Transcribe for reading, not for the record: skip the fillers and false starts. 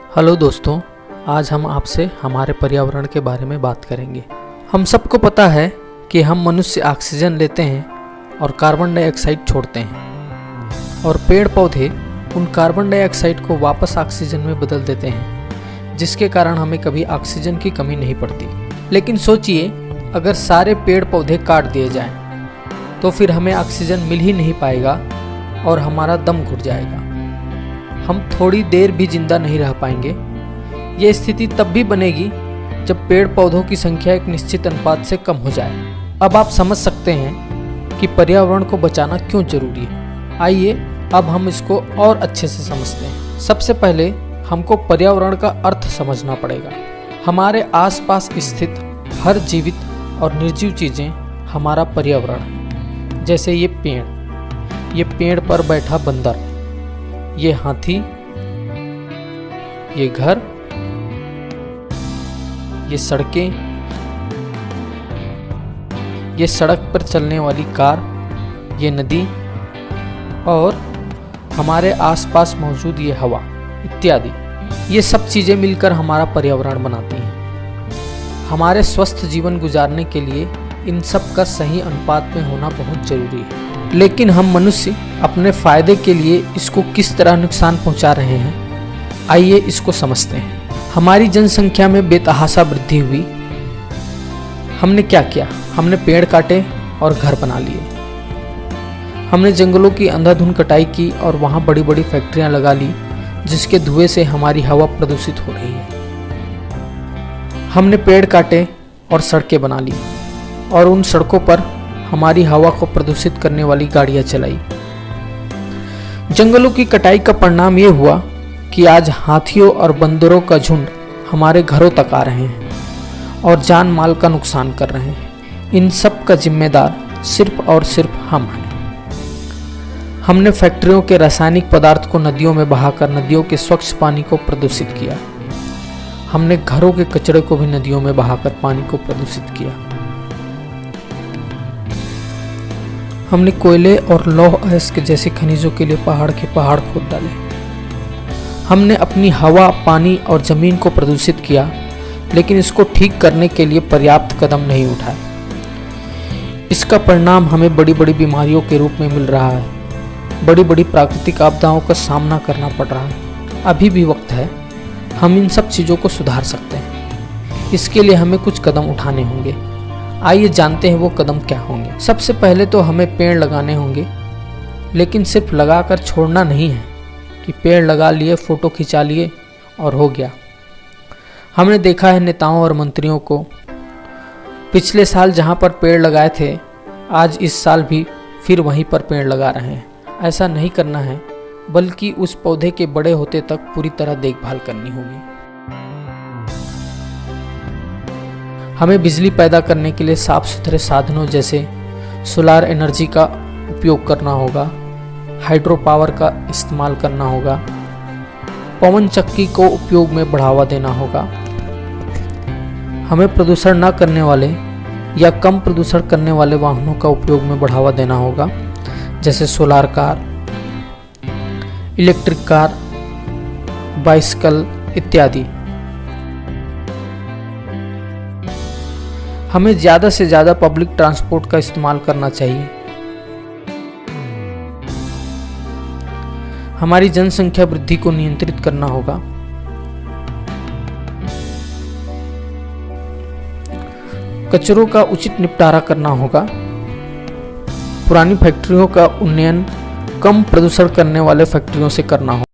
Hello दोस्तों, आज हम आपसे हमारे पर्यावरण के बारे में बात करेंगे। हम सबको पता है कि हम मनुष्य ऑक्सीजन लेते हैं और कार्बन डाइऑक्साइड छोड़ते हैं, और पेड़ पौधे उन कार्बन डाइऑक्साइड को वापस ऑक्सीजन में बदल देते हैं, जिसके कारण हमें कभी ऑक्सीजन की कमी नहीं पड़ती। लेकिन सोचिए, अगर सारे पेड़ पौधे काट दिए जाएं, तो फिर हमें ऑक्सीजन मिल ही नहीं पाएगा और हमारा दम घुट जाएगा। हम थोड़ी देर भी जिंदा नहीं रह पाएंगे। ये स्थिति तब भी बनेगी जब पेड़ पौधों की संख्या एक निश्चित अनुपात से कम हो जाए। अब आप समझ सकते हैं कि पर्यावरण को बचाना क्यों जरूरी है। आइए अब हम इसको और अच्छे से समझते हैं। सबसे पहले हमको पर्यावरण का अर्थ समझना पड़ेगा। हमारे आसपास स्थित हर जीवित और निर्जीव चीजें हमारा पर्यावरण है। जैसे ये पेड़ पर बैठा बंदर, ये हाथी, ये घर, ये सड़कें, ये सड़क पर चलने वाली कार, ये नदी और हमारे आसपास मौजूद ये हवा इत्यादि। ये सब चीजें मिलकर हमारा पर्यावरण बनाती हैं। हमारे स्वस्थ जीवन गुजारने के लिए इन सब का सही अनुपात में होना बहुत जरूरी है। लेकिन हम मनुष्य अपने फायदे के लिए इसको किस तरह नुकसान पहुंचा रहे हैं, आइए इसको समझते हैं। हमारी जनसंख्या में बेतहाशा वृद्धि हुई। हमने क्या किया? हमने पेड़ काटे और घर बना लिए। हमने जंगलों की अंधाधुंध कटाई की और वहां बड़ी बड़ी फैक्ट्रियां लगा ली, जिसके धुएं से हमारी हवा प्रदूषित हो रही है। हमने पेड़ काटे और सड़कें बना ली और उन सड़कों पर हमारी हवा को प्रदूषित करने वाली गाड़ियां चलाई। जंगलों की कटाई का परिणाम ये हुआ कि आज हाथियों और बंदरों का झुंड हमारे घरों तक आ रहे हैं और जान माल का नुकसान कर रहे हैं। इन सब का जिम्मेदार सिर्फ और सिर्फ हम हैं। हमने फैक्ट्रियों के रासायनिक पदार्थ को नदियों में बहाकर नदियों के स्वच्छ पानी को प्रदूषित किया। हमने घरों के कचरे को भी नदियों में बहाकर पानी को प्रदूषित किया। हमने कोयले और लौह अयस्क जैसे खनिजों के लिए पहाड़ के पहाड़ खोद डाले। हमने अपनी हवा, पानी और जमीन को प्रदूषित किया, लेकिन इसको ठीक करने के लिए पर्याप्त कदम नहीं उठाए। इसका परिणाम हमें बड़ी बड़ी बीमारियों के रूप में मिल रहा है। बड़ी बड़ी प्राकृतिक आपदाओं का सामना करना पड़ रहा है। अभी भी वक्त है, हम इन सब चीज़ों को सुधार सकते हैं। इसके लिए हमें कुछ कदम उठाने होंगे। आइए जानते हैं वो कदम क्या होंगे। सबसे पहले तो हमें पेड़ लगाने होंगे, लेकिन सिर्फ लगाकर छोड़ना नहीं है कि पेड़ लगा लिए, फोटो खिंचा लिए और हो गया। हमने देखा है नेताओं और मंत्रियों को, पिछले साल जहाँ पर पेड़ लगाए थे, आज इस साल भी फिर वहीं पर पेड़ लगा रहे हैं। ऐसा नहीं करना है, बल्कि उस पौधे के बड़े होते तक पूरी तरह देखभाल करनी होगी। हमें बिजली पैदा करने के लिए साफ सुथरे साधनों जैसे सोलार एनर्जी का उपयोग करना होगा, हाइड्रो पावर का इस्तेमाल करना होगा, पवन चक्की को उपयोग में बढ़ावा देना होगा। हमें प्रदूषण न करने वाले या कम प्रदूषण करने वाले वाहनों का उपयोग में बढ़ावा देना होगा, जैसे solar car, electric car, bicycle इत्यादि। हमें ज़्यादा से ज़्यादा पब्लिक ट्रांसपोर्ट का इस्तेमाल करना चाहिए। हमारी जनसंख्या वृद्धि को नियंत्रित करना होगा। कचरों का उचित निपटारा करना होगा। पुरानी फैक्ट्रियों का उन्नयन कम प्रदूषण करने वाले फैक्ट्रियों से करना होगा।